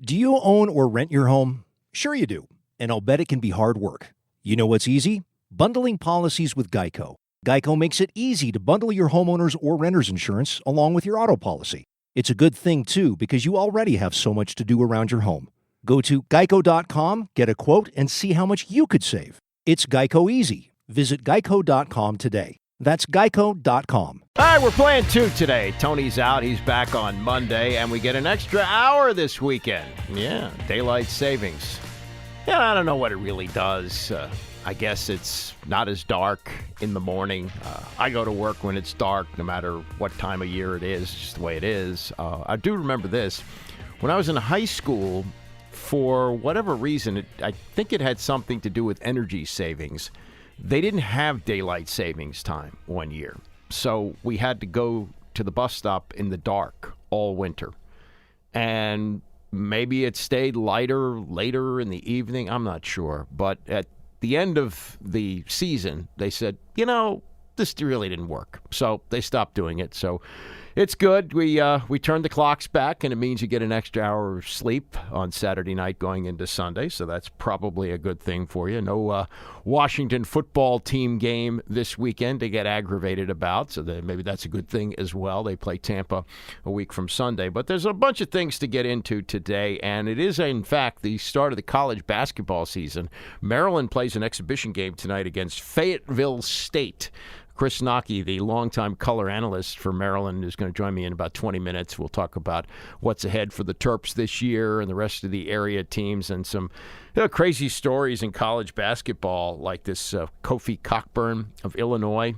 Do you own or rent your home? Sure you do, and I'll bet it can be hard work. You know what's easy? Bundling policies with Geico. Geico makes it easy to bundle your homeowner's or renter's insurance along with your auto policy. It's a good thing, too, because you already have so much to do around your home. Go to geico.com, get a quote, and see how much you could save. It's Geico easy. Visit geico.com today. That's geico.com. All right, we're playing 2 today. Tony's out. He's back on Monday, and we get an extra hour this weekend. Yeah, daylight savings. Yeah, I don't know what it really does. I guess it's not as dark in the morning. I go to work when it's dark, no matter what time of year it is, just the way it is. I do remember this. When I was in high school, for whatever reason, I think it had something to do with energy savings. They didn't have daylight savings time one year. So we had to go to the bus stop in the dark all winter. And maybe it stayed lighter later in the evening. I'm not sure. But at the end of the season, they said, this really didn't work. So they stopped doing it. So it's good. We turned the clocks back, and it means you get an extra hour of sleep on Saturday night going into Sunday. So that's probably a good thing for you. No Washington football team game this weekend to get aggravated about. So maybe that's a good thing as well. They play Tampa a week from Sunday. But there's a bunch of things to get into today, and it is, in fact, the start of the college basketball season. Maryland plays an exhibition game tonight against Fayetteville State. Chris Nockey, the longtime color analyst for Maryland, is going to join me in about 20 minutes. We'll talk about what's ahead for the Terps this year and the rest of the area teams and some crazy stories in college basketball, like this Kofi Cockburn of Illinois,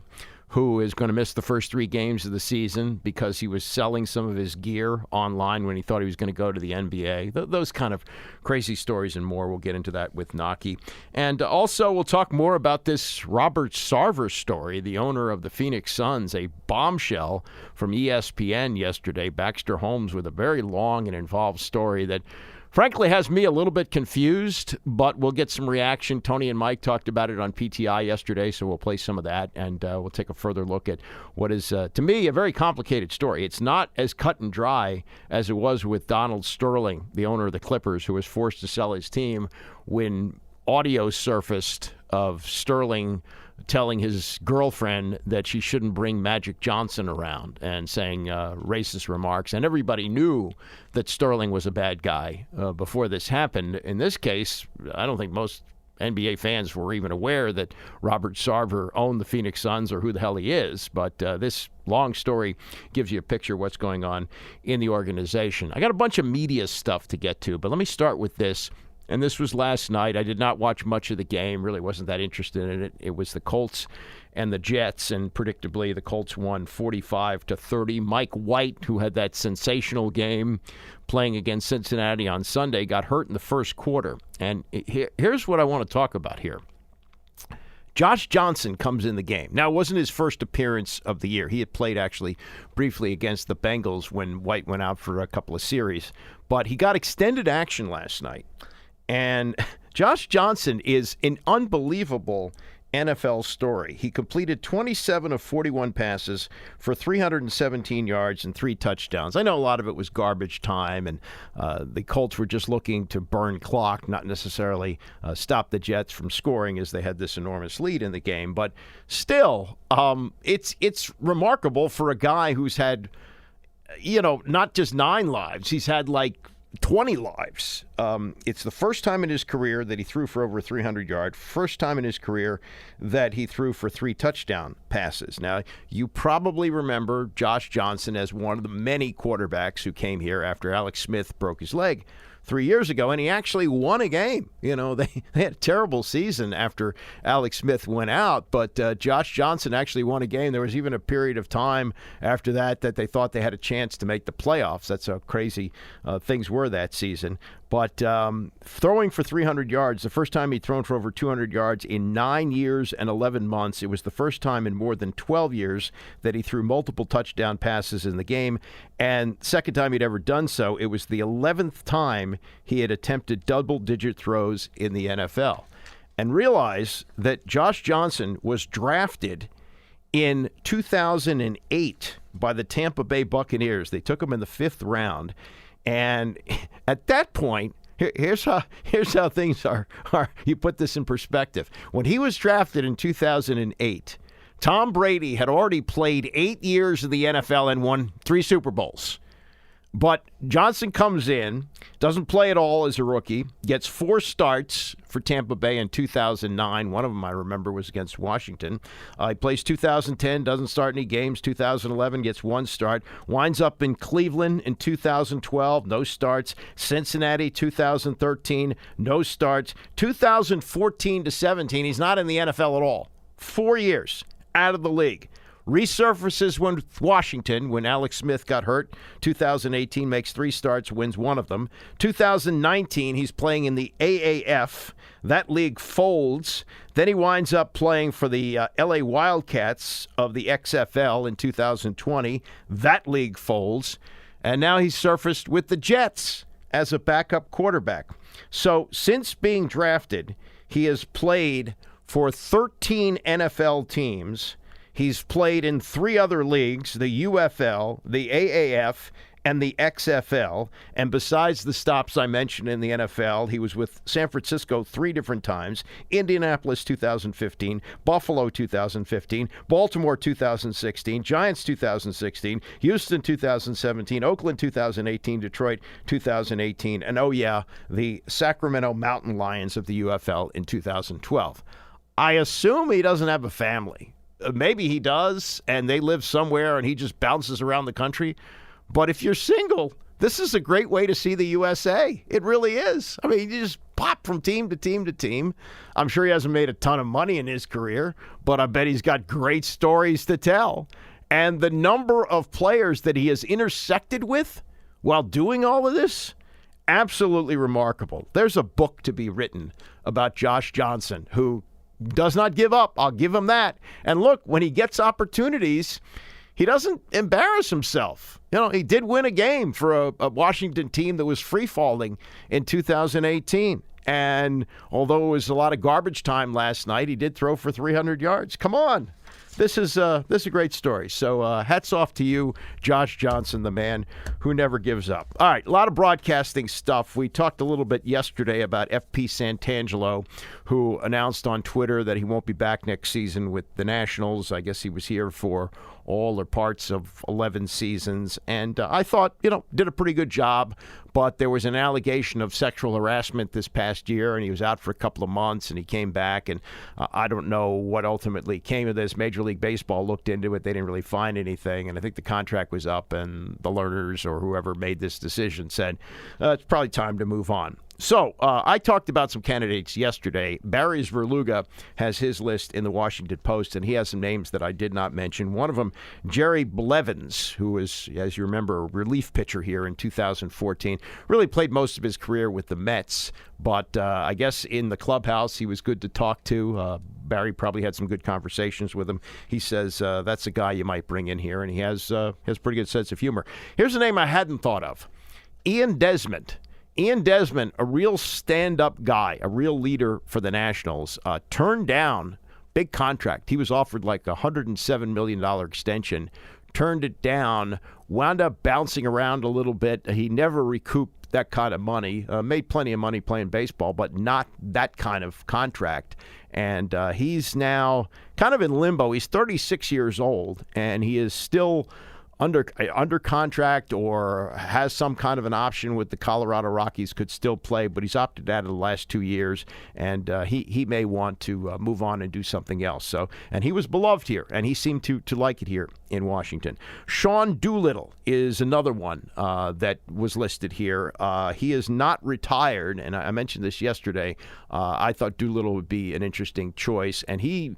who is going to miss the first 3 games of the season because he was selling some of his gear online when he thought he was going to go to the NBA. Those kind of crazy stories and more. We'll get into that with Nockey. And also we'll talk more about this Robert Sarver story, the owner of the Phoenix Suns, a bombshell from ESPN yesterday. Baxter Holmes with a very long and involved story that frankly has me a little bit confused, but we'll get some reaction. Tony and Mike talked about it on PTI yesterday, so we'll play some of that, and we'll take a further look at what is, to me, a very complicated story. It's not as cut and dry as it was with Donald Sterling, the owner of the Clippers, who was forced to sell his team when audio surfaced of Sterling telling his girlfriend that she shouldn't bring Magic Johnson around and saying racist remarks. And everybody knew that Sterling was a bad guy before this happened. In this case, I don't think most NBA fans were even aware that Robert Sarver owned the Phoenix Suns or who the hell he is. But this long story gives you a picture of what's going on in the organization. I got a bunch of media stuff to get to, but let me start with this. And this was last night. I did not watch much of the game, really wasn't that interested in it. It was the Colts and the Jets, and predictably the Colts won 45-30. Mike White, who had that sensational game playing against Cincinnati on Sunday, got hurt in the first quarter. And here's what I want to talk about here. Josh Johnson comes in the game. Now, it wasn't his first appearance of the year. He had played actually briefly against the Bengals when White went out for a couple of series. But he got extended action last night. And Josh Johnson is an unbelievable NFL story. He completed 27 of 41 passes for 317 yards and 3 touchdowns. I know a lot of it was garbage time, and the Colts were just looking to burn clock, not necessarily stop the Jets from scoring as they had this enormous lead in the game. But still, it's remarkable for a guy who's had, not just 9 lives. He's had like 20 lives. It's the first time in his career that he threw for over 300 yards. First time in his career that he threw for 3 touchdown passes. Now, you probably remember Josh Johnson as one of the many quarterbacks who came here after Alex Smith broke his leg 3 years ago, and he actually won a game. They had a terrible season after Alex Smith went out, but Josh Johnson actually won a game. There was even a period of time after that they thought they had a chance to make the playoffs. That's how crazy things were that season. But throwing for 300 yards, the first time he'd thrown for over 200 yards in 9 years and 11 months. It was the first time in more than 12 years that he threw multiple touchdown passes in the game. And second time he'd ever done so, it was the 11th time he had attempted double-digit throws in the NFL. And realize that Josh Johnson was drafted in 2008 by the Tampa Bay Buccaneers. They took him in the 5th round. And at that point, here's how things are. You put this in perspective. When he was drafted in 2008, Tom Brady had already played 8 years in the NFL and won 3 Super Bowls. But Johnson comes in, doesn't play at all as a rookie, gets 4 starts for Tampa Bay in 2009. One of them, I remember, was against Washington. He plays 2010, doesn't start any games. 2011 gets 1 start. Winds up in Cleveland in 2012, no starts. Cincinnati 2013, no starts. 2014 to 17, he's not in the NFL at all. 4 years out of the league. Resurfaces with Washington when Alex Smith got hurt. 2018 makes 3 starts, wins 1 of them. 2019, he's playing in the AAF. That league folds. Then he winds up playing for the LA Wildcats of the XFL in 2020. That league folds. And now he's surfaced with the Jets as a backup quarterback. So since being drafted, he has played for 13 NFL teams. He's played in 3 other leagues, the UFL, the AAF, and the XFL. And besides the stops I mentioned in the NFL, he was with San Francisco 3 different times, Indianapolis 2015, Buffalo 2015, Baltimore 2016, Giants 2016, Houston 2017, Oakland 2018, Detroit 2018, and oh yeah, the Sacramento Mountain Lions of the UFL in 2012. I assume he doesn't have a family. Maybe he does, and they live somewhere, and he just bounces around the country. But if you're single, this is a great way to see the USA. It really is. I mean, you just pop from team to team to team. I'm sure he hasn't made a ton of money in his career, but I bet he's got great stories to tell. And the number of players that he has intersected with while doing all of this, absolutely remarkable. There's a book to be written about Josh Johnson, who does not give up. I'll give him that. And look, when he gets opportunities, he doesn't embarrass himself. You know, he did win a game for a Washington team that was free-falling in 2018. And although it was a lot of garbage time last night, he did throw for 300 yards. Come on. This is a great story. So hats off to you, Josh Johnson, the man who never gives up. All right, a lot of broadcasting stuff. We talked a little bit yesterday about F.P. Santangelo, who announced on Twitter that he won't be back next season with the Nationals. I guess he was here for all or parts of 11 seasons. And I thought, did a pretty good job. But there was an allegation of sexual harassment this past year, and he was out for a couple of months, and he came back. And I don't know what ultimately came of this. Major League Baseball looked into it. They didn't really find anything. And I think the contract was up, and the Lerners or whoever made this decision said, it's probably time to move on. So I talked about some candidates yesterday. Barry Verluga has his list in the Washington Post, and he has some names that I did not mention. One of them, Jerry Blevins, who is, as you remember, a relief pitcher here in 2014. Really played most of his career with the Mets, but I guess in the clubhouse he was good to talk to. Barry probably had some good conversations with him. He says that's a guy you might bring in here, and he has a pretty good sense of humor. Here's a name I hadn't thought of, Ian Desmond. Ian Desmond, a real stand-up guy, a real leader for the Nationals, turned down big contract. He was offered like a $107 million extension, turned it down, wound up bouncing around a little bit. He never recouped that kind of money, made plenty of money playing baseball, but not that kind of contract. And he's now kind of in limbo. He's 36 years old, and he is still under contract or has some kind of an option with the Colorado Rockies, could still play, but he's opted out of the last 2 years, and he may want to move on and do something else. So, and he was beloved here, and he seemed to like it here in Washington. Sean Doolittle is another one that was listed here. He is not retired, and I mentioned this yesterday. I thought Doolittle would be an interesting choice, and he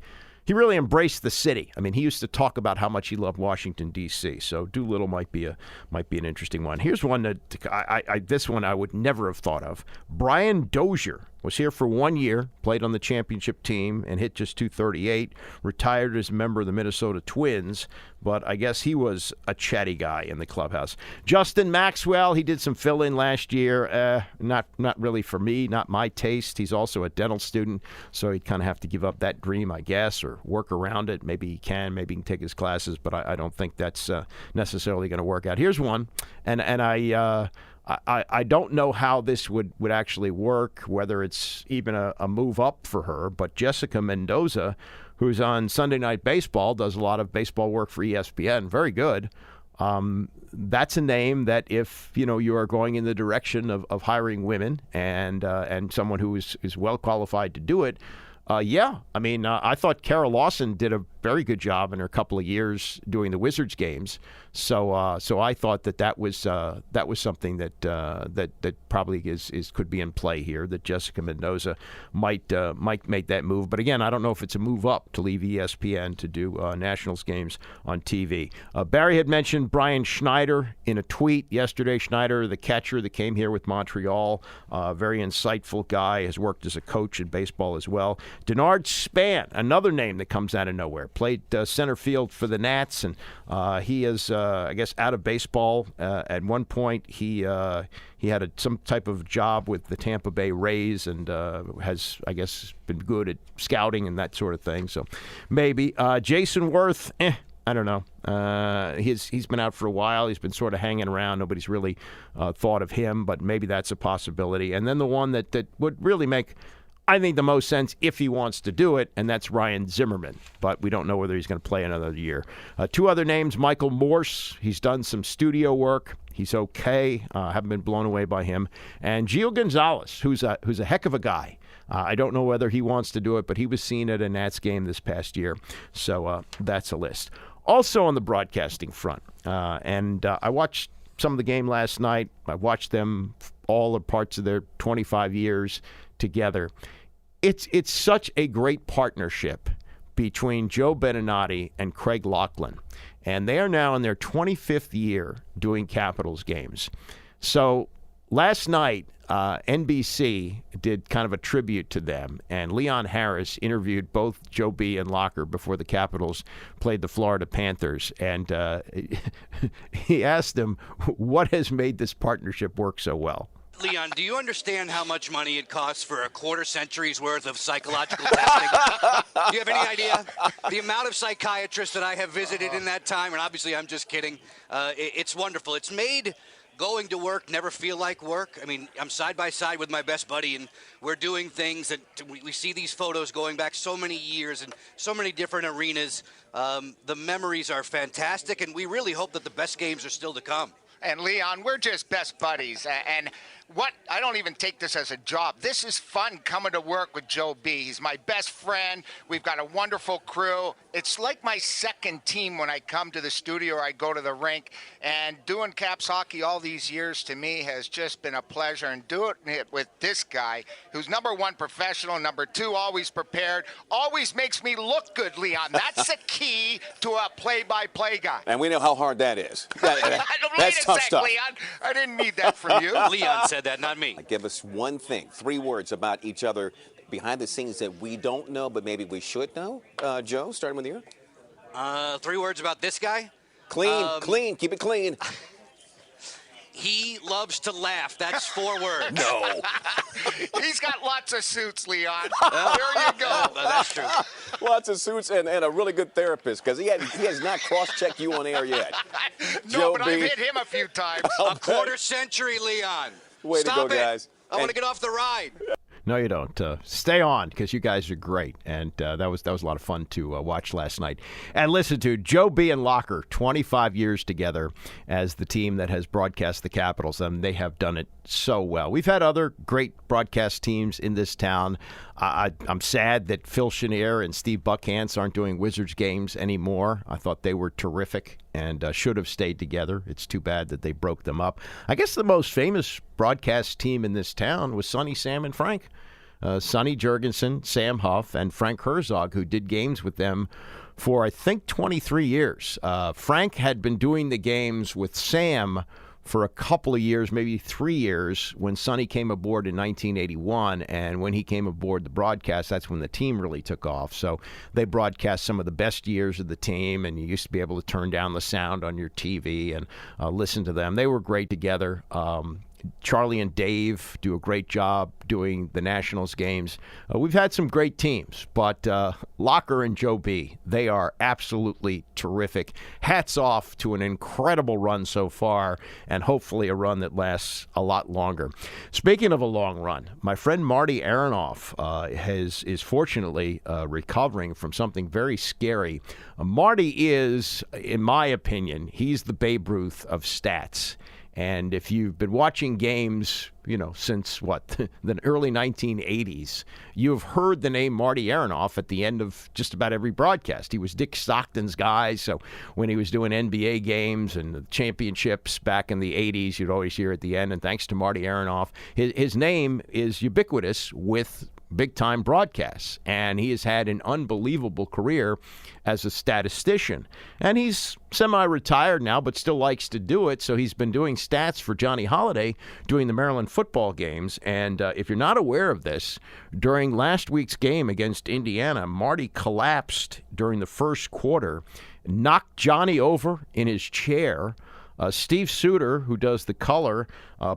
really embraced the city. I mean, he used to talk about how much he loved Washington, D.C., so Doolittle might be an interesting one. Here's one that this one I would never have thought of. Brian Dozier was here for 1 year, played on the championship team and hit just .238, retired as a member of the Minnesota Twins, but I guess he was a chatty guy in the clubhouse. Justin Maxwell, he did some fill-in last year. Not really for me, not my taste. He's also a dental student, so he'd kind of have to give up that dream, I guess, or work around it. Maybe he can take his classes, but I don't think that's necessarily going to work out. Here's one, and I don't know how this would actually work, whether it's even a move up for her. But Jessica Mendoza, who's on Sunday Night Baseball, does a lot of baseball work for ESPN. Very good. That's a name that if, you are going in the direction of hiring women and someone who is well qualified to do it, I thought Kara Lawson did a very good job in her couple of years doing the Wizards games. So I thought that was something that probably could be in play here. That Jessica Mendoza might make that move. But again, I don't know if it's a move up to leave ESPN to do Nationals games on TV. Barry had mentioned Brian Schneider in a tweet yesterday. Schneider, the catcher that came here with Montreal, very insightful guy, has worked as a coach in baseball as well. Denard Span, another name that comes out of nowhere, played center field for the Nats, and he is, I guess, out of baseball. At one point, he had some type of job with the Tampa Bay Rays and has, I guess, been good at scouting and that sort of thing. So maybe. Jason Worth, I don't know. He's been out for a while. He's been sort of hanging around. Nobody's really thought of him, but maybe that's a possibility. And then the one that would really make, I think, the most sense if he wants to do it, and that's Ryan Zimmerman. But we don't know whether he's going to play another year. Two other names, Michael Morse. He's done some studio work. He's okay. Haven't been blown away by him. And Gio Gonzalez, who's a heck of a guy. I don't know whether he wants to do it, but he was seen at a Nats game this past year. So that's a list. Also on the broadcasting front, and I watched some of the game last night. I watched them all the parts of their 25 years together. It's such a great partnership between Joe Beninati and Craig Laughlin, and they are now in their 25th year doing Capitals games. So last night, NBC did kind of a tribute to them, and Leon Harris interviewed both Joe B. and Locker before the Capitals played the Florida Panthers, and he asked them what has made this partnership work so well. Leon, do you understand how much money it costs for a quarter century's worth of psychological testing? Do you have any idea? The amount of psychiatrists that I have visited in that time, and obviously I'm just kidding, it's wonderful. It's made going to work never feel like work. I mean, I'm side by side with my best buddy, and we're doing things that we see these photos going back so many years and so many different arenas. The memories are fantastic, and we really hope that the best games are still to come. And Leon, we're just best buddies, and I don't even take this as a job. This is fun coming to work with Joe B. He's my best friend. We've got a wonderful crew. It's like my second team when I come to the studio or I go to the rink. And doing Caps hockey all these years to me has just been a pleasure. And doing it with this guy who's number one professional, number two always prepared, always makes me look good, Leon. That's the key to a play-by-play guy. And we know how hard that is. That's tough stuff. Leon. I didn't need that from you. Leon said that, not me. Give us one thing, 3 words about each other behind the scenes that we don't know, but maybe we should know. Joe, starting with you. 3 words about this guy? Clean, keep it clean. He loves to laugh. That's 4 words. No. He's got lots of suits, Leon. There you go. That's true. Lots of suits and a really good therapist, because he has not cross-checked you on air yet. No, Joe but B. I've hit him a few times. A quarter century, Leon. Way Stop to go, guys. I want to get off the ride. No, you don't. Stay on, because you guys are great, and that was a lot of fun to watch last night and listen to. Joe B. and Locker, 25 years together as the team that has broadcast the Capitals, and they have done it so well. We've had other great broadcast teams in this town. I'm sad that Phil Chenier and Steve Buckhantz aren't doing Wizards games anymore. I thought they were terrific and should have stayed together. It's too bad that they broke them up. I guess the most famous broadcast team in this town was Sonny, Sam, and Frank. Sonny Jurgensen, Sam Huff, and Frank Herzog, who did games with them for, I think, 23 years. Frank had been doing the games with Sam for a couple of years, maybe 3 years, when Sonny came aboard in 1981. And when he came aboard the broadcast, that's when the team really took off. So they broadcast some of the best years of the team, and you used to be able to turn down the sound on your TV and listen to them. They were great together. Charlie and Dave do a great job doing the Nationals games. We've had some great teams, but Locker and Joe B, they are absolutely terrific. Hats off to an incredible run so far, and hopefully a run that lasts a lot longer. Speaking of a long run, my friend Marty Aronoff is fortunately recovering from something very scary. Marty is, in my opinion, he's the Babe Ruth of stats. And if you've been watching games, since the early 1980s, you've heard the name Marty Aronoff at the end of just about every broadcast. He was Dick Stockton's guy, so when he was doing NBA games and the championships back in the 80s, you'd always hear at the end, and thanks to Marty Aronoff, his name is ubiquitous with big-time broadcasts, and he has had an unbelievable career as a statistician. And he's semi-retired now, but still likes to do it, so he's been doing stats for Johnny Holiday doing the Maryland football games. And if you're not aware of this, during last week's game against Indiana, Marty collapsed during the first quarter, knocked Johnny over in his chair. Steve Suter, who does the color,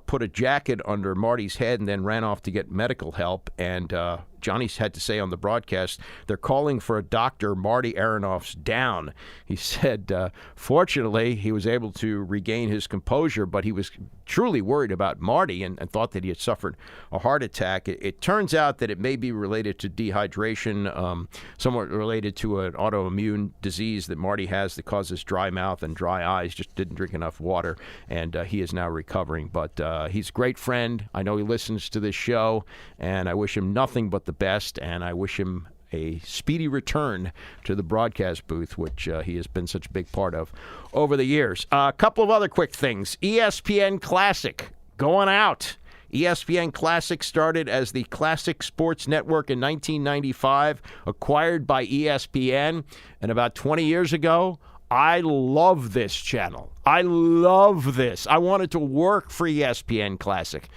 put a jacket under Marty's head and then ran off to get medical help. And Johnny's had to say on the broadcast, they're calling for a doctor. Marty Aronoff's down. He said, fortunately, he was able to regain his composure, but he was truly worried about Marty and thought that he had suffered a heart attack. It turns out that it may be related to dehydration, somewhat related to an autoimmune disease that Marty has that causes dry mouth and dry eyes, just didn't drink enough water, and he is now recovering. But he's a great friend. I know he listens to this show, and I wish him nothing but the best, and I wish him a speedy return to the broadcast booth, which he has been such a big part of over the years. A couple of other quick things. ESPN Classic going out. ESPN Classic started as the Classic Sports Network in 1995, acquired by ESPN, and about 20 years ago, I love this channel. I love this. I wanted to work for ESPN Classic.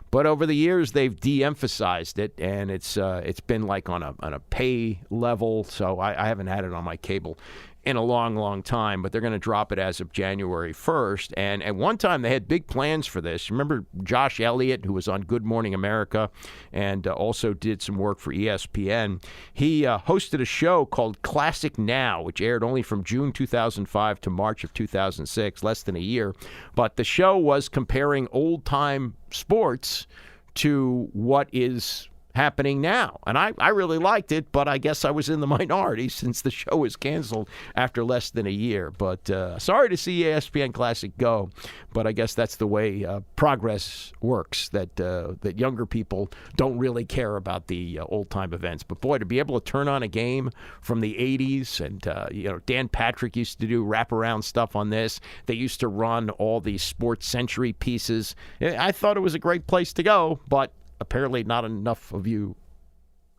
But over the years, they've de-emphasized it, and it's been like on a pay level, so I haven't had it on my cable in a long, long time, but they're going to drop it as of January 1st. And at one time, they had big plans for this. Remember Josh Elliott, who was on Good Morning America and also did some work for ESPN? He hosted a show called Classic Now, which aired only from June 2005 to March of 2006, less than a year. But the show was comparing old-time sports to what is happening now. And I really liked it, but I guess I was in the minority since the show was canceled after less than a year. But sorry to see ESPN Classic go, but I guess that's the way progress works, that younger people don't really care about the old-time events. But boy, to be able to turn on a game from the 80s, and Dan Patrick used to do wraparound stuff on this. They used to run all these Sports Century pieces. I thought it was a great place to go, but apparently not enough of you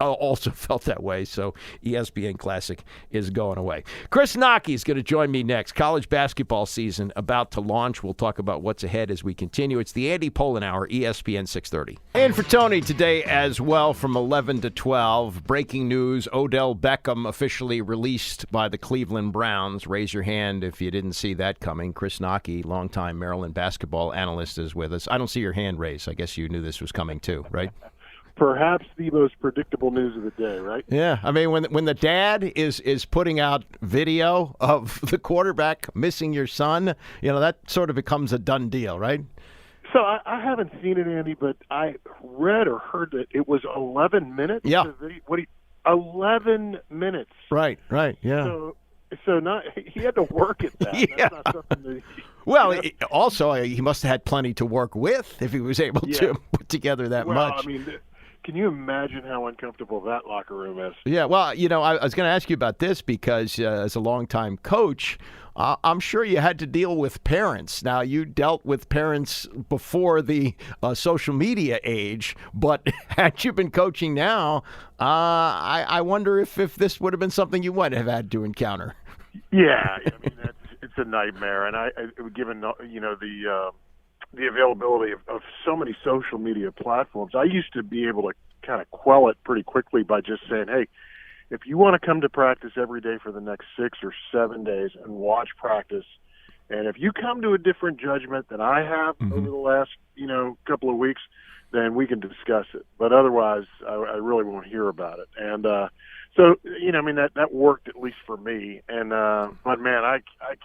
also felt that way, so ESPN Classic is going away. Chris Nockey is going to join me next. College basketball season about to launch. We'll talk about what's ahead as we continue. It's the Andy Pollin Hour, ESPN 630. And for Tony today as well from 11 to 12, breaking news, Odell Beckham officially released by the Cleveland Browns. Raise your hand if you didn't see that coming. Chris Nockey, longtime Maryland basketball analyst, is with us. I don't see your hand raised. I guess you knew this was coming too, right? Perhaps the most predictable news of the day, right? Yeah, I mean, when the dad is putting out video of the quarterback missing your son, that sort of becomes a done deal, right? So I haven't seen it, Andy, but I read or heard that it was 11 minutes. Yeah. 11 minutes. Right, yeah. So not he had to work at that. Yeah. That's not something that well, also, he must have had plenty to work with if he was able to put together that much. I mean, can you imagine how uncomfortable that locker room is? Yeah, well, I was going to ask you about this because as a longtime coach, I'm sure you had to deal with parents. Now, you dealt with parents before the social media age, but had you been coaching now, I wonder if this would have been something you might have had to encounter. Yeah, I mean, it's a nightmare, and given the availability of so many social media platforms, I used to be able to kind of quell it pretty quickly by just saying, hey, if you want to come to practice every day for the next 6 or 7 days and watch practice And if you come to a different judgment than I have over the last, couple of weeks, then we can discuss it. But otherwise, I really won't hear about it. And so, that worked at least for me. And but man, I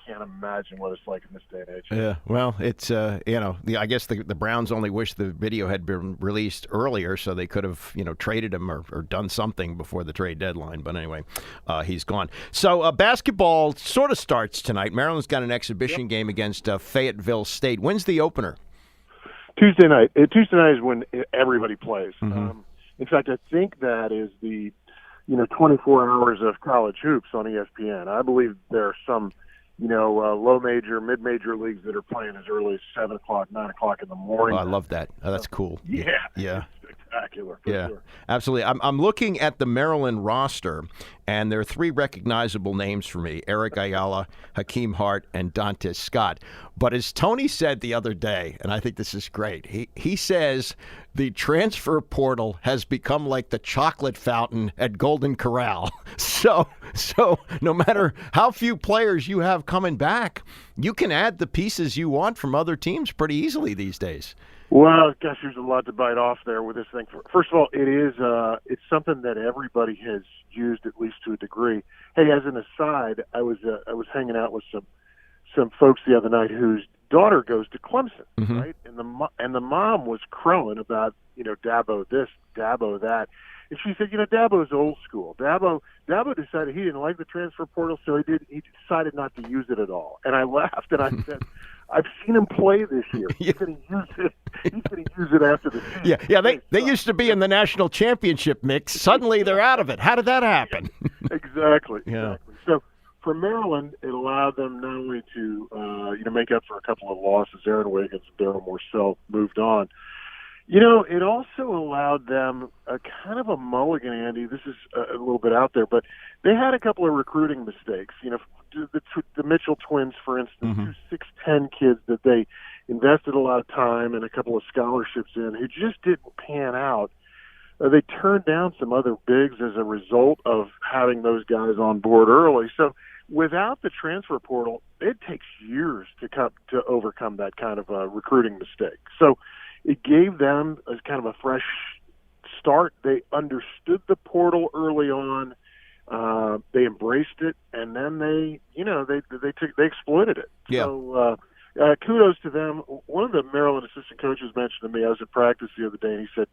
can't imagine what it's like in this day and age. Yeah, well, it's I guess the Browns only wish the video had been released earlier, so they could have traded him or done something before the trade deadline. But anyway, he's gone. So basketball sort of starts tonight. Maryland's got an exhibition game against Fayetteville State. When's the opener? Tuesday night. Tuesday night is when everybody plays. In fact, I think that is the 24 hours of college hoops on ESPN. I believe there are some, low major, mid major leagues that are playing as early as 7 o'clock, 9 o'clock in the morning. Oh, I love that. Oh, that's cool. Yeah. It's spectacular. For sure. Absolutely. I'm looking at the Maryland roster, and there are three recognizable names for me: Eric Ayala, Hakeem Hart, and Dantes Scott. But as Tony said the other day, and I think this is great, he says the transfer portal has become like the chocolate fountain at Golden Corral. So no matter how few players you have coming back, you can add the pieces you want from other teams pretty easily these days. Well, gosh, there's a lot to bite off there with this thing. First of all, it's something that everybody has used at least to a degree. Hey, as an aside, I was hanging out with some folks the other night whose daughter goes to Clemson, right? And the mom was crowing about Dabo this, Dabo that, and she said, Dabo's old school. Dabo decided he didn't like the transfer portal, so he decided not to use it at all. And I laughed and I said, I've seen him play this year. He's going to use it. He's going to use it after the season. Yeah. They used to be in the national championship mix. Suddenly they're out of it. How did that happen? Exactly. Yeah. So for Maryland, it allowed them not only to make up for a couple of losses. Aaron Wiggins and Daryl Morcell moved on. It also allowed them a kind of a mulligan, Andy. This is a little bit out there, but they had a couple of recruiting mistakes. The Mitchell twins, for instance, 2 6'10" kids that they invested a lot of time and a couple of scholarships in who just didn't pan out. They turned down some other bigs as a result of having those guys on board early. So without the transfer portal, it takes years to overcome that kind of recruiting mistake. So it gave them as kind of a fresh start. They understood the portal early on. They embraced it, and then they exploited it. Yeah. So kudos to them. One of the Maryland assistant coaches mentioned to me, I was at practice the other day, and he said,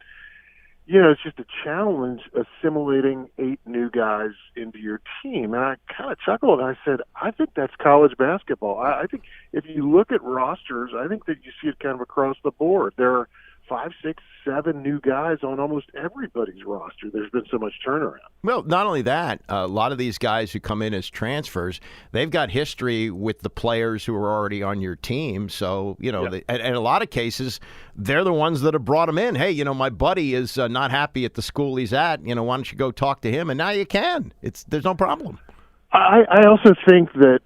it's just a challenge assimilating 8 new guys into your team. And I kind of chuckled. And I said, I think that's college basketball. I think if you look at rosters, I think that you see it kind of across the board. There are 5, 6, 7 new guys on almost everybody's roster. There's been so much turnaround. Well, not only that, a lot of these guys who come in as transfers, they've got history with the players who are already on your team. So, in a lot of cases, they're the ones that have brought them in. Hey, my buddy is not happy at the school he's at. Why don't you go talk to him? And now you can. There's no problem. I also think that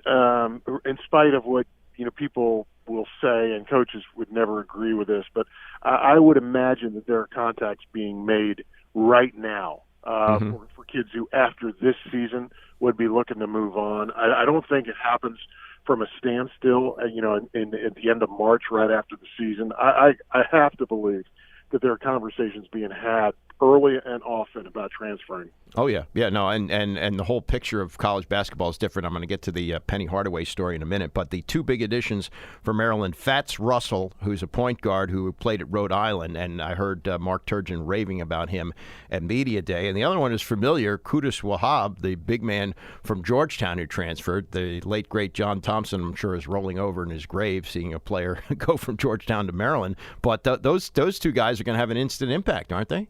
in spite of what people will say, and coaches would never agree with this, but I would imagine that there are contacts being made right now for kids who, after this season, would be looking to move on. I don't think it happens from a standstill, at the end of March, right after the season. I have to believe that there are conversations being had early and often about transferring. Oh, yeah. Yeah, no, and the whole picture of college basketball is different. I'm going to get to the Penny Hardaway story in a minute, but the 2 big additions for Maryland, Fats Russell, who's a point guard who played at Rhode Island, and I heard Mark Turgeon raving about him at Media Day, and the other one is familiar, Qudus Wahab, the big man from Georgetown who transferred. The late, great John Thompson, I'm sure, is rolling over in his grave seeing a player go from Georgetown to Maryland, but those 2 guys are going to have an instant impact, aren't they?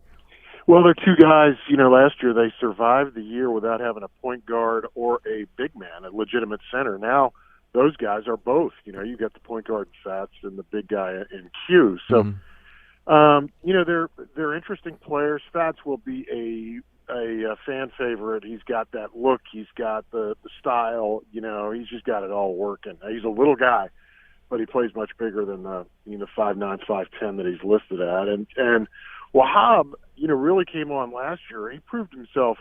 Well, they're 2 guys, last year they survived the year without having a point guard or a big man, a legitimate center. Now those guys are both. You got the point guard in Fats and the big guy in Q. So, they're interesting players. Fats will be a fan favorite. He's got that look. He's got the style. He's just got it all working. He's a little guy, but he plays much bigger than the 5'9", 5'10" that he's listed at. And Wahab, really came on last year. He proved himself,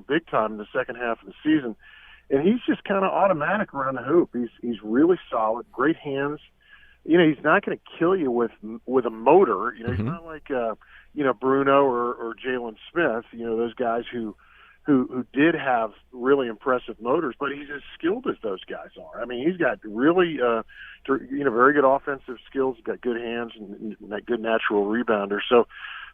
big time in the second half of the season. and he's just kind of automatic around the hoop. He's really solid, great hands. He's not going to kill you with a motor. He's not like Bruno or Jalen Smith. Those guys who did have really impressive motors, but he's as skilled as those guys are. I mean, he's got really very good offensive skills. He's got good hands and that good natural rebounder. So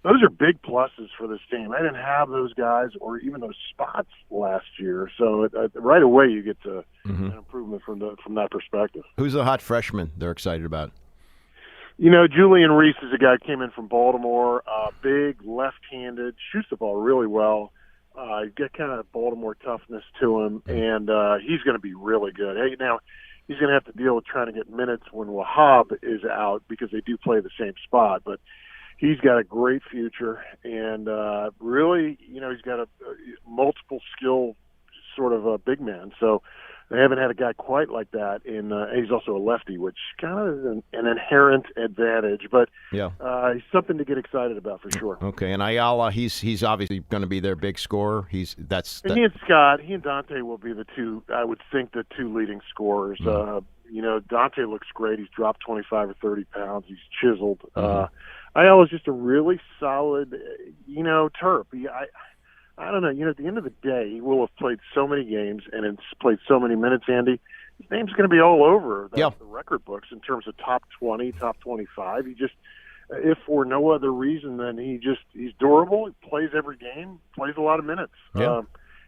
those are big pluses for this team. I didn't have those guys or even those spots last year. So right away you get to an improvement from that perspective. Who's the hot freshman they're excited about? Julian Reese is a guy who came in from Baltimore, big, left-handed, shoots the ball really well. He's got kind of Baltimore toughness to him, and he's going to be really good. Hey, now, he's going to have to deal with trying to get minutes when Wahab is out because they do play the same spot, but he's got a great future, and really, he's got a multiple skill sort of a big man. So they haven't had a guy quite like that. He's also a lefty, which kind of is an inherent advantage, but he's something to get excited about for sure. Okay, and Ayala, he's obviously going to be their big scorer. He and Scott, he and Dante will be the two. I would think the two leading scorers. Dante looks great. He's dropped 25 or 30 pounds. He's chiseled. Ayala's just a really solid, Terp. I don't know. At the end of the day, he will have played so many games and has played so many minutes, Andy. His name's going to be all over the record books in terms of top 20, top 25. He just, if for no other reason than he's durable. He plays every game, plays a lot of minutes. Yeah.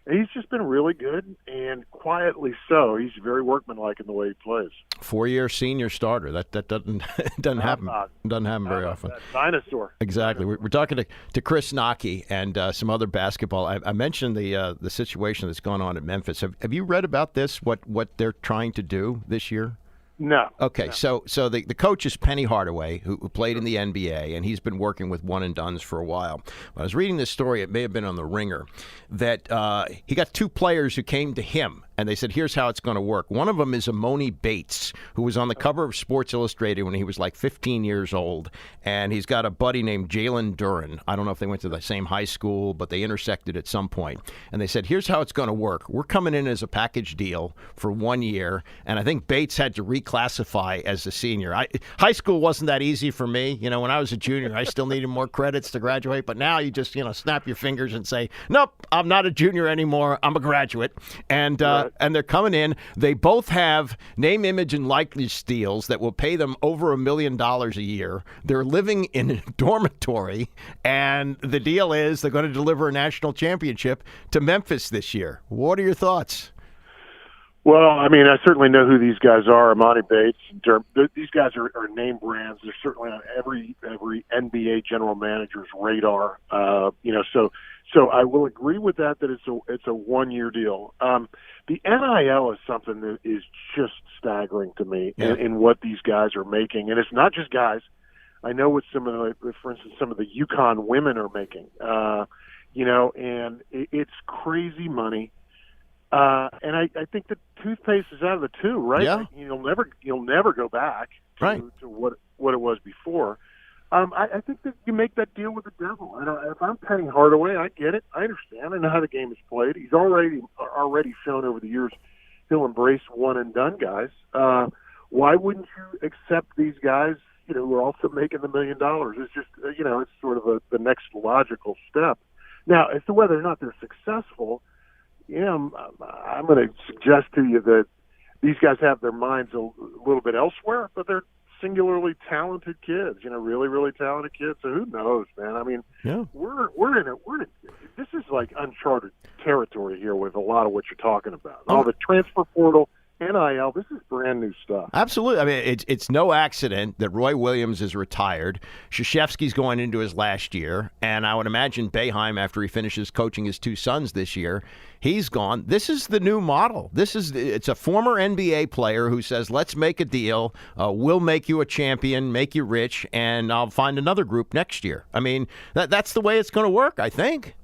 He's just been really good, and quietly so. He's very workmanlike in the way he plays. 4-year senior starter. That doesn't happen. Doesn't happen very often. Dinosaur. Exactly. We're talking to Chris Nockey and some other basketball. I mentioned the situation that's going on at Memphis. Have you read about this? What they're trying to do this year? No. Okay, no. So the coach is Penny Hardaway, who played in the NBA, and he's been working with one and dones for a while. When I was reading this story, it may have been on The Ringer, that he got two players who came to him, and they said, here's how it's going to work. One of them is Amoni Bates, who was on the cover of Sports Illustrated when he was like 15 years old, and he's got a buddy named Jalen Duren. I don't know if they went to the same high school, but they intersected at some point. And they said, here's how it's going to work. We're coming in as a package deal for 1 year, and I think Bates had to reclassify as a senior. High school wasn't that easy for me. When I was a junior, I still needed more credits to graduate, but now you just, snap your fingers and say, nope, I'm not a junior anymore. I'm a graduate. And they're coming in. They both have name, image, and likeness deals that will pay them over $1 million a year. They're living in a dormitory, and the deal is they're going to deliver a national championship to Memphis this year. What are your thoughts? Well, I mean, I certainly know who these guys are. Amani Bates, these guys are name brands. They're certainly on every NBA general manager's radar. So I will agree with that it's a 1-year deal. The NIL is something that is just staggering to me in what these guys are making, and it's not just guys. I know what for instance, some of the UConn women are making. And it's crazy money. And I think the toothpaste is out of the tube, right? Yeah. Like, you'll never go back to what it was before. I think that you make that deal with the devil. If I'm Penny Hardaway, I get it. I understand. I know how the game is played. He's already shown over the years he'll embrace one and done guys. Why wouldn't you accept these guys? Who are also making the $1 million? It's just it's sort of the next logical step. Now, as to whether or not they're successful, I'm going to suggest to you that these guys have their minds a little bit elsewhere, but they're singularly talented kids, really, really talented kids. So who knows, man? I mean, we're in this is like uncharted territory here with a lot of what you're talking about. All the transfer portal, NIL, this is brand new stuff. Absolutely. I mean, it's no accident that Roy Williams is retired. Krzyzewski's going into his last year, and I would imagine Boeheim, after he finishes coaching his two sons this year, he's gone. This is the new model. It's a former NBA player who says, let's make a deal. We'll make you a champion, make you rich, and I'll find another group next year. I mean, that's the way it's going to work, I think.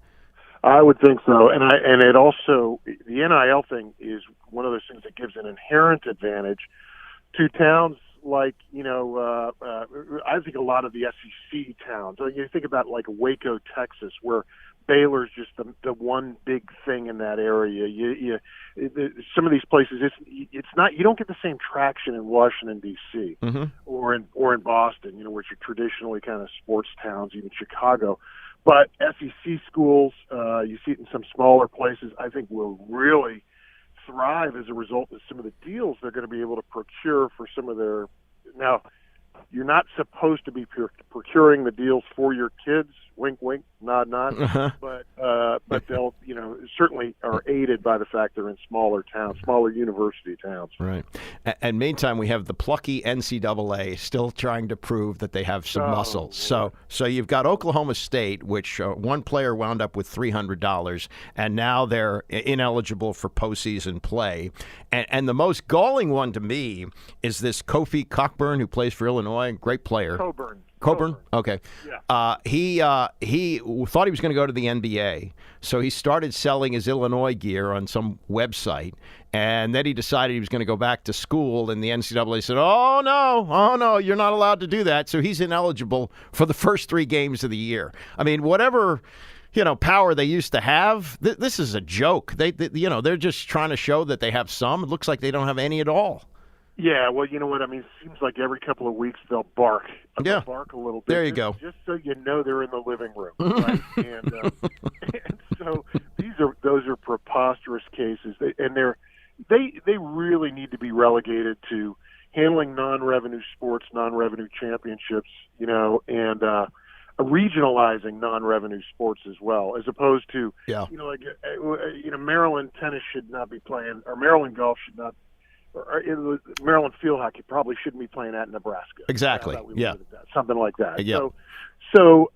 I would think so, and it also, the NIL thing is one of those things that gives an inherent advantage to towns like I think a lot of the SEC towns. You think about like Waco, Texas, where Baylor's just the one big thing in that area. Some of these places, it's not. You don't get the same traction in Washington D.C. or in Boston, which are traditionally kind of sports towns, even Chicago. But SEC schools, you see it in some smaller places, I think will really thrive as a result of some of the deals they're going to be able to procure for some of their. Now, you're not supposed to be procuring the deals for your kids. Wink, wink, nod, nod. But they'll, certainly are aided by the fact they're in smaller towns, smaller university towns. Right. And meantime, we have the plucky NCAA still trying to prove that they have some muscle. So you've got Oklahoma State, which one player wound up with $300, and now they're ineligible for postseason play. And the most galling one to me is this Kofi Cockburn, who plays for Illinois, great player. Coburn? Okay. Yeah. He thought he was going to go to the NBA, so he started selling his Illinois gear on some website, and then he decided he was going to go back to school, and the NCAA said, oh, no, you're not allowed to do that, so he's ineligible for the first 3 games of the year. I mean, whatever power they used to have, this is a joke. They're just trying to show that they have some. It looks like they don't have any at all. Yeah, well, you know what I mean. It seems like every couple of weeks they'll bark. They'll bark a little bit. There you go. Just so you know they're in the living room, right? and so those are preposterous cases. They really need to be relegated to handling non-revenue sports, non-revenue championships, and regionalizing non-revenue sports as well, as opposed to Maryland tennis should not be playing, or Maryland golf should not. Or Maryland field hockey probably shouldn't be playing at Nebraska. Exactly. Something like that. Yeah. So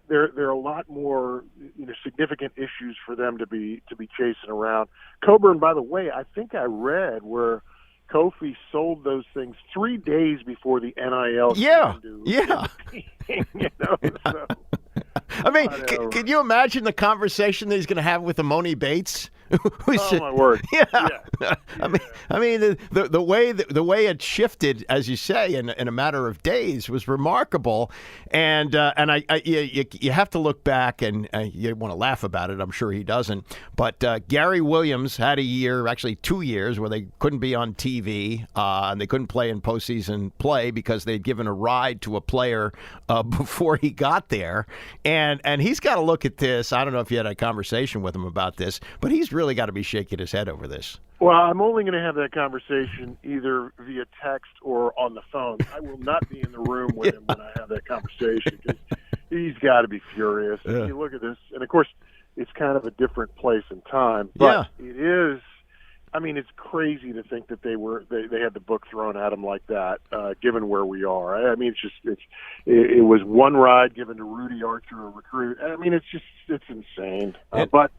there are a lot more significant issues for them to be chasing around. Coburn, by the way, I think I read where Kofi sold those things 3 days before the NIL. So. I mean, can you imagine the conversation that he's going to have with Amoni Bates? My word! Yeah. I mean, the way it shifted, as you say, in a matter of days was remarkable, and you have to look back, and you want to laugh about it. I'm sure he doesn't, but Gary Williams had a year, actually 2 years, where they couldn't be on TV and they couldn't play in postseason play because they'd given a ride to a player before he got there, and he's got to look at this. I don't know if you had a conversation with him about this, but he's really got to be shaking his head over this. Well, I'm only going to have that conversation either via text or on the phone. I will not be in the room with him when I have that conversation, because he's got to be furious. Yeah. You look at this, and of course, it's kind of a different place and time, but it is. I mean, it's crazy to think that they had the book thrown at them like that, given where we are. I mean, it was one ride given to Rudy Archer, a recruit. I mean, it's insane. But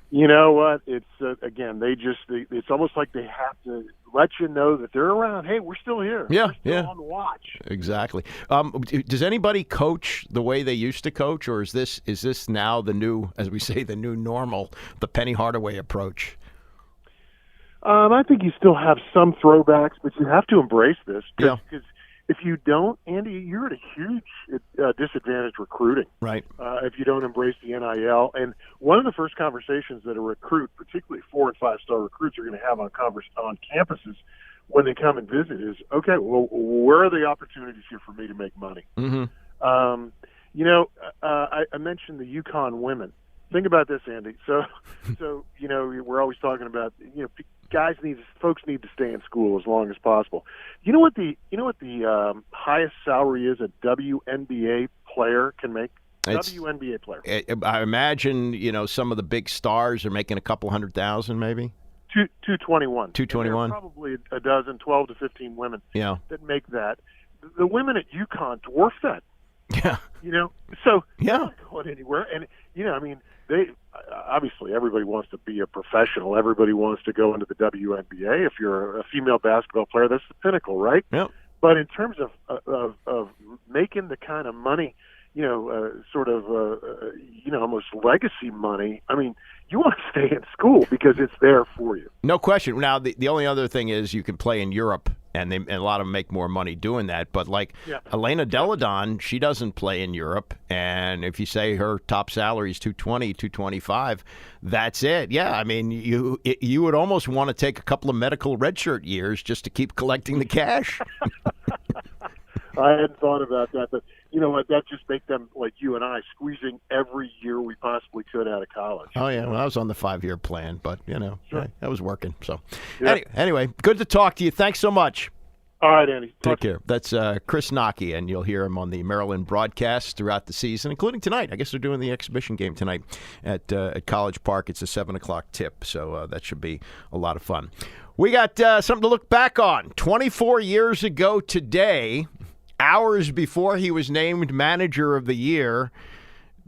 you know what? It's again, it's almost like they have to let you know that they're around. Hey, we're still here. Yeah, we're still on the watch. Exactly. Does anybody coach the way they used to coach, or is this now the new, as we say, the new normal, the Penny Hardaway approach? I think you still have some throwbacks, but you have to embrace this. Because if you don't, Andy, you're at a huge disadvantage recruiting. Right. If you don't embrace the NIL. And one of the first conversations that a recruit, particularly 4- and 5-star recruits, are going to have on campuses when they come and visit is, okay, well, where are the opportunities here for me to make money? Mm-hmm. I mentioned the UConn women. Think about this, Andy. So we're always talking about, folks need to stay in school as long as possible. You know what the highest salary is a WNBA player can make? WNBA player. I imagine, some of the big stars are making a couple $100,000 maybe. 221. 221. Probably a dozen, 12 to 15 women that make that. The women at UConn dwarf that. Yeah. So they're not going anywhere. And, they obviously everybody wants to be a professional. Everybody wants to go into the WNBA. If you're a female basketball player, that's the pinnacle, right? Yep. But in terms of making the kind of money, almost legacy money, I mean, you want to stay in school because it's there for you. No question. Now, the only other thing is you can play in Europe and a lot of them make more money doing that. But like Elena Deladon, she doesn't play in Europe, and if you say her top salary is $220, $225, that's it. Yeah, I mean, you would almost want to take a couple of medical redshirt years just to keep collecting the cash. I hadn't thought about that, but you know what? That just make them like you and I, squeezing every year we possibly could out of college. Oh yeah, well, I was on the 5-year plan, but Sure. I was working. So Yeah. anyway, good to talk to you. Thanks so much. All right, Andy. Take care. That's Chris Nocky, and you'll hear him on the Maryland broadcast throughout the season, including tonight. I guess they're doing the exhibition game tonight at College Park. It's a 7 o'clock tip, so that should be a lot of fun. We got something to look back on. 24 years ago today, hours before he was named Manager of the Year,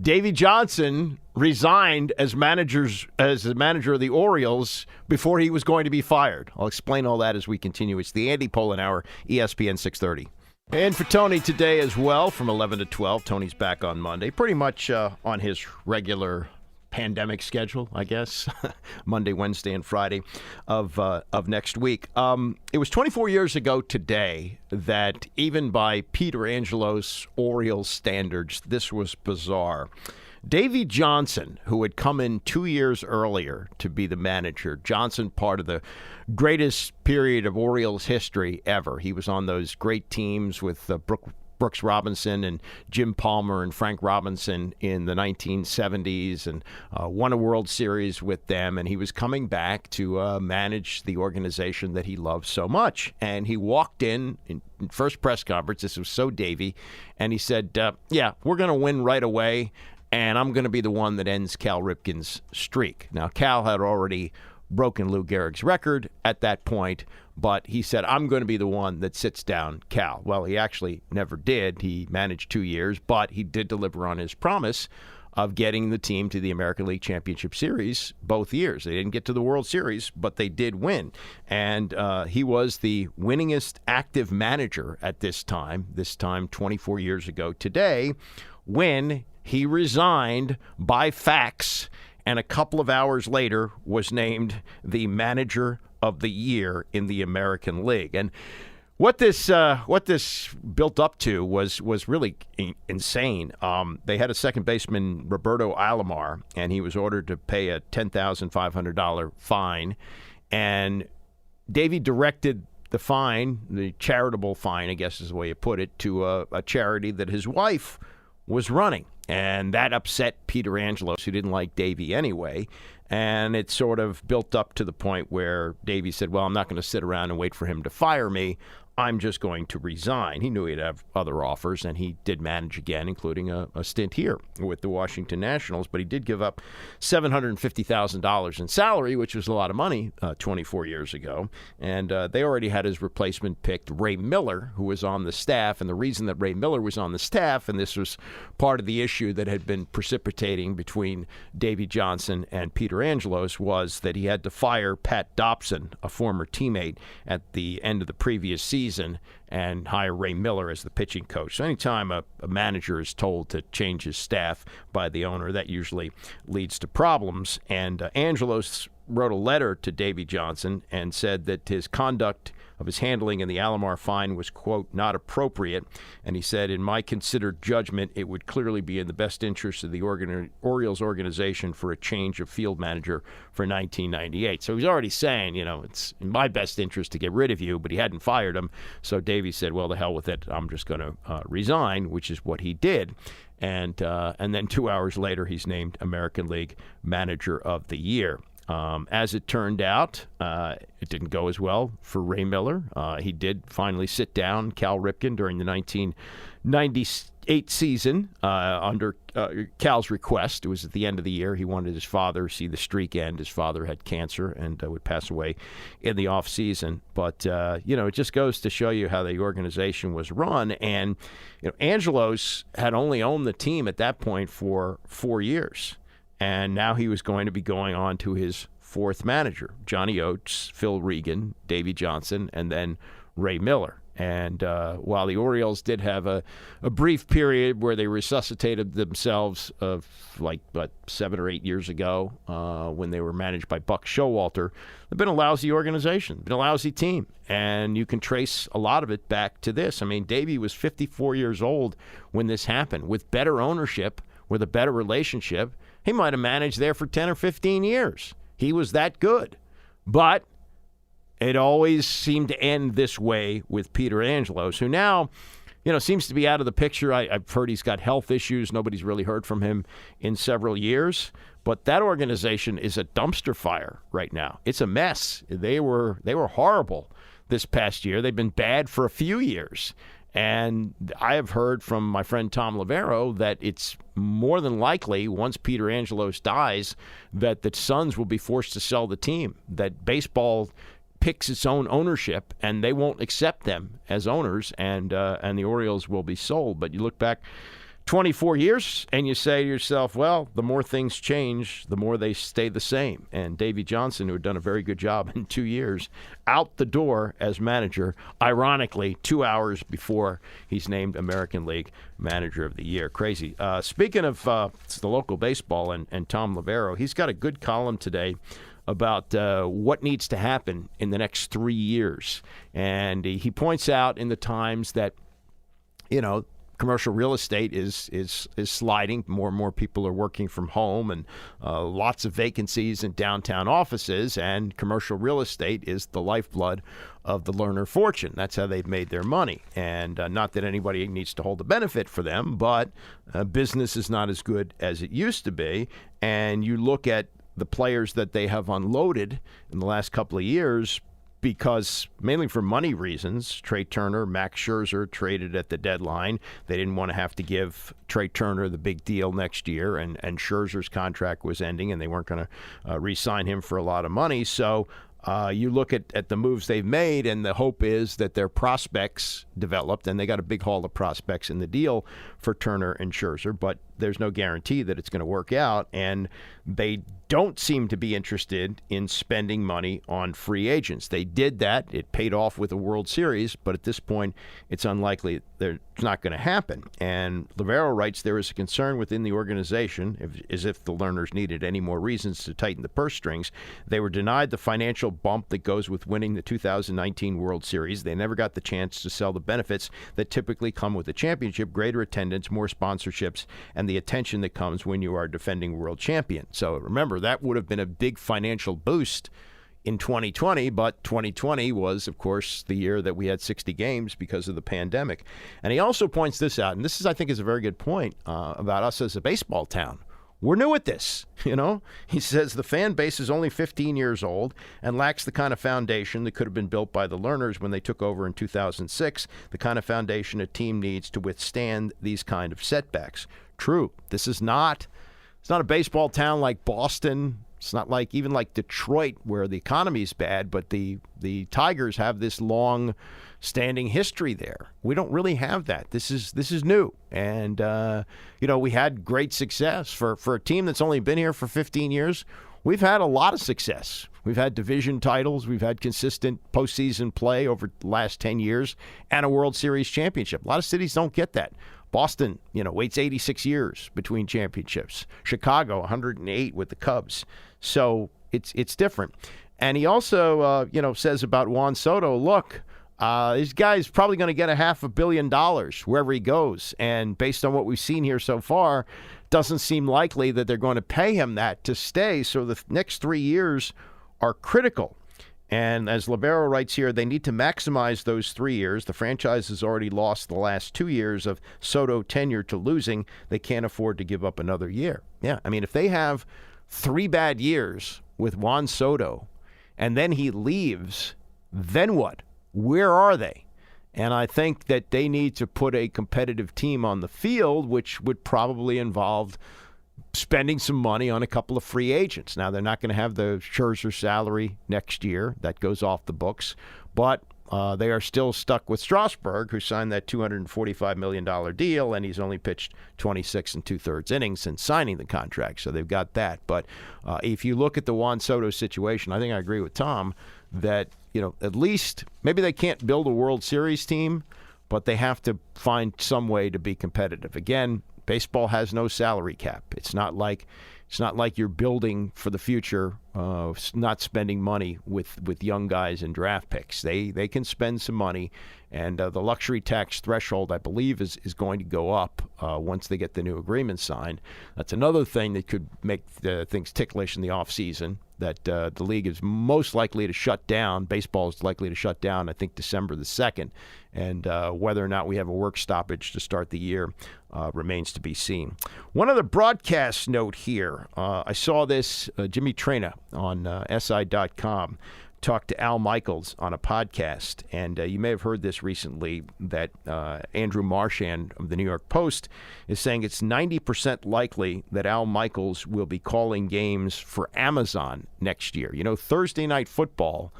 Davey Johnson resigned as the manager of the Orioles before he was going to be fired. I'll explain all that as we continue. It's the Andy Pollin Hour, ESPN 630. And for Tony today as well, from 11 to 12. Tony's back on Monday, pretty much on his regular pandemic schedule, I guess. Monday, Wednesday, and Friday of next week. It was 24 years ago today that even by Peter Angelo's Orioles standards, this was bizarre. Davey Johnson, who had come in 2 years earlier to be the manager, Johnson, part of the greatest period of Orioles history ever. He was on those great teams with Brooks Robinson and Jim Palmer and Frank Robinson in the 1970s, and won a World Series with them. And he was coming back to manage the organization that he loved so much. And he walked in first press conference. This was so Davey. And he said, yeah, we're going to win right away. And I'm going to be the one that ends Cal Ripken's streak. Now, Cal had already broken Lou Gehrig's record at that point, but he said, I'm going to be the one that sits down Cal. Well, he actually never did. He managed 2 years, but he did deliver on his promise of getting the team to the American League Championship Series both years. They didn't get to the World Series, but they did win. And he was the winningest active manager at this time 24 years ago today, when he resigned by fax, and a couple of hours later was named the Manager of the Year in the American League. And what this built up to was really insane. They had a second baseman, Roberto Alomar, and he was ordered to pay a $10,500 fine. And Davey directed the fine, the charitable fine, I guess is the way you put it, to a charity that his wife was running. And that upset Peter Angelos, who didn't like Davey anyway. And it sort of built up to the point where Davey said, well, I'm not going to sit around and wait for him to fire me. I'm just going to resign. He knew he'd have other offers, and he did manage again, including a stint here with the Washington Nationals. But he did give up $750,000 in salary, which was a lot of money 24 years ago. And they already had his replacement picked, Ray Miller, who was on the staff. And the reason that Ray Miller was on the staff, and this was part of the issue that had been precipitating between Davey Johnson and Peter Angelos, was that he had to fire Pat Dobson, a former teammate, at the end of the previous season, and hire Ray Miller as the pitching coach. So anytime a manager is told to change his staff by the owner, that usually leads to problems. And Angelos wrote a letter to Davey Johnson and said that his conduct of his handling in the Alomar fine was, quote, not appropriate. And he said, in my considered judgment, it would clearly be in the best interest of the Orioles organization for a change of field manager for 1998. So he's already saying, it's in my best interest to get rid of you, but he hadn't fired him. So Davey said, well, the hell with it. I'm just going to resign, which is what he did. And then 2 hours later, he's named American League Manager of the Year. As it turned out, it didn't go as well for Ray Miller. He did finally sit down Cal Ripken during the 1998 season under Cal's request. It was at the end of the year. He wanted his father to see the streak end. His father had cancer and would pass away in the off season. But, it just goes to show you how the organization was run. And, Angelos had only owned the team at that point for 4 years. And now he was going to be going on to his fourth manager, Johnny Oates, Phil Regan, Davey Johnson, and then Ray Miller. And while the Orioles did have a brief period where they resuscitated themselves of 7 or 8 years ago when they were managed by Buck Showalter, they've been a lousy organization, been a lousy team. And you can trace a lot of it back to this. I mean, Davey was 54 years old when this happened. With better ownership, with a better relationship, he might have managed there for 10 or 15 years. He was that good. But it always seemed to end this way with Peter Angelos, who now, seems to be out of the picture. I've heard he's got health issues. Nobody's really heard from him in several years. But that organization is a dumpster fire right now. It's a mess. They were horrible this past year. They've been bad for a few years. And I have heard from my friend Tom Lavero that it's more than likely, once Peter Angelos dies, that the Suns will be forced to sell the team, that baseball picks its own ownership, and they won't accept them as owners, and the Orioles will be sold. But you look back 24 years, and you say to yourself, well, the more things change, the more they stay the same. And Davey Johnson, who had done a very good job in 2 years, out the door as manager, ironically, 2 hours before he's named American League Manager of the Year. Crazy. Speaking of the local baseball and Tom Lavero, he's got a good column today about what needs to happen in the next 3 years. And he points out in the Times that, commercial real estate is sliding. More and more people are working from home, and lots of vacancies in downtown offices, and commercial real estate is the lifeblood of the Lerner fortune. That's how they've made their money. And not that anybody needs to hold the benefit for them, but business is not as good as it used to be. And you look at the players that they have unloaded in the last couple of years, because mainly for money reasons. Trey Turner, Max Scherzer traded at the deadline. They didn't want to have to give Trey Turner the big deal next year, and Scherzer's contract was ending, and they weren't going to re-sign him for a lot of money. So you look at the moves they've made, and the hope is that their prospects developed, and they got a big haul of prospects in the deal for Turner and Scherzer, but there's no guarantee that it's going to work out, and they don't seem to be interested in spending money on free agents. They did that. It paid off with the World Series, but at this point, it's unlikely it's not going to happen. And Lavero writes there is a concern within the organization, as if the Lerners needed any more reasons to tighten the purse strings. They were denied the financial bump that goes with winning the 2019 World Series. They never got the chance to sell the benefits that typically come with a championship: greater attendance, more sponsorships, and the attention that comes when you are defending world champion. So remember, that would have been a big financial boost in 2020, but 2020 was, of course, the year that we had 60 games because of the pandemic. And he also points this out, and this is, I think, is a very good point about us as a baseball town. We're new at this, He says the fan base is only 15 years old and lacks the kind of foundation that could have been built by the Lerners when they took over in 2006, the kind of foundation a team needs to withstand these kind of setbacks. True. It's not a baseball town like Boston. It's not even like Detroit, where the economy is bad, but the Tigers have this long-standing history there. We don't really have that. This is new, and we had great success for a team that's only been here for 15 years. We've had a lot of success. We've had division titles. We've had consistent postseason play over the last 10 years, and a World Series championship. A lot of cities don't get that. Boston, waits 86 years between championships. Chicago, 108 with the Cubs. So it's different. And he also, says about Juan Soto, look, this guy's probably going to get $500 million wherever he goes. And based on what we've seen here so far, doesn't seem likely that they're going to pay him that to stay. So the next 3 years are critical. And as Lavero writes here, they need to maximize those 3 years. The franchise has already lost the last 2 years of Soto tenure to losing. They can't afford to give up another year. Yeah, I mean, if they have 3 bad years with Juan Soto and then he leaves, then what? Where are they? And I think that they need to put a competitive team on the field, which would probably involve spending some money on a couple of free agents. Now, they're not going to have the Scherzer salary next year. That goes off the books. But they are still stuck with Strasburg, who signed that $245 million deal, and he's only pitched 26 2/3 innings since signing the contract. So they've got that. But if you look at the Juan Soto situation, I think I agree with Tom that at least maybe they can't build a World Series team, but they have to find some way to be competitive. Again, baseball has no salary cap. It's not like you're building for the future, not spending money with young guys and draft picks. They can spend some money, and the luxury tax threshold, I believe, is going to go up once they get the new agreement signed. That's another thing that could make things ticklish in the offseason, that the league is most likely to shut down. Baseball is likely to shut down, I think, December the 2nd. And whether or not we have a work stoppage to start the year remains to be seen. One other broadcast note here. I saw this, Jimmy Traina on SI.com talked to Al Michaels on a podcast, and you may have heard this recently, that Andrew Marchand of the New York Post is saying it's 90% likely that Al Michaels will be calling games for Amazon next year. Thursday Night Football,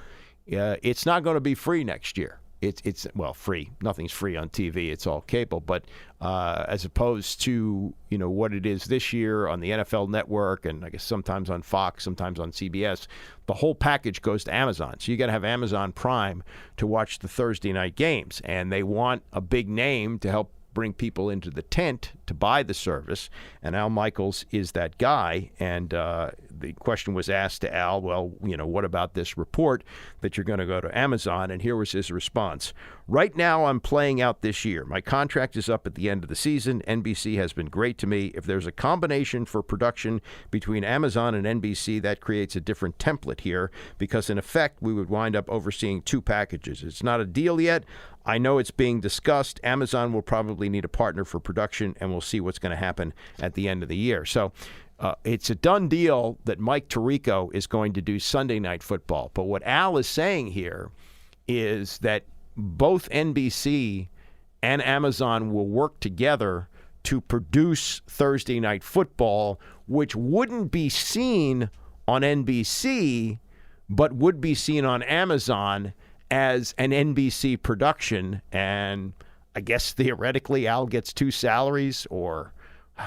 it's not going to be free next year. It's free. Nothing's free on TV. It's all cable. But as opposed to what it is this year on the NFL Network, and I guess sometimes on Fox, sometimes on CBS, the whole package goes to Amazon. So you got to have Amazon Prime to watch the Thursday night games, and they want a big name to help bring people into the tent to buy the service, and Al Michaels is that guy. And the question was asked to Al, well, what about this report that you're going to go to Amazon? And here was his response. Right now, I'm playing out this year. My contract is up at the end of the season. NBC has been great to me. If there's a combination for production between Amazon and NBC, that creates a different template here, because in effect, we would wind up overseeing two packages. It's not a deal yet. I know it's being discussed. Amazon will probably need a partner for production, and we'll see what's going to happen at the end of the year. So it's a done deal that Mike Tirico is going to do Sunday Night Football. But what Al is saying here is that both NBC and Amazon will work together to produce Thursday Night Football, which wouldn't be seen on NBC, but would be seen on Amazon as an NBC production. And I guess theoretically Al gets two salaries, or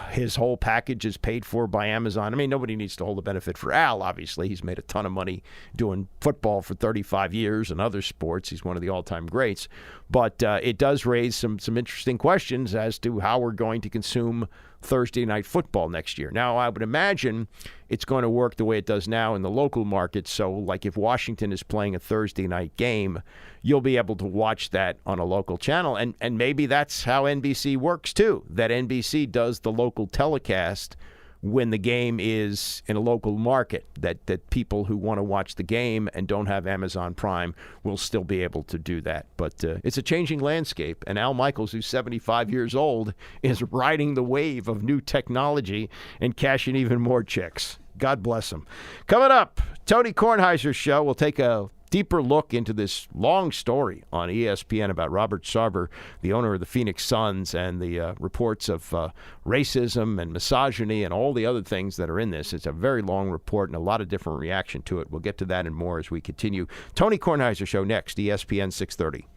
his whole package is paid for by Amazon. I mean, nobody needs to hold the benefit for Al, obviously. He's made a ton of money doing football for 35 years and other sports. He's one of the all-time greats. But it does raise some interesting questions as to how we're going to consume Thursday Night Football next year. Now, I would imagine it's going to work the way it does now in the local market. So, like if Washington is playing a Thursday night game, you'll be able to watch that on a local channel. And maybe that's how NBC works, too, that NBC does the local telecast when the game is in a local market, that people who want to watch the game and don't have Amazon Prime will still be able to do that. But it's a changing landscape, and Al Michaels, who's 75 years old, is riding the wave of new technology and cashing even more checks. God bless him. Coming up, Tony Kornheiser's show. We'll take a deeper look into this long story on ESPN about Robert Sarver, the owner of the Phoenix Suns, and the reports of racism and misogyny and all the other things that are in this. It's a very long report and a lot of different reaction to it. We'll get to that and more as we continue. Tony Kornheiser Show next, ESPN 630.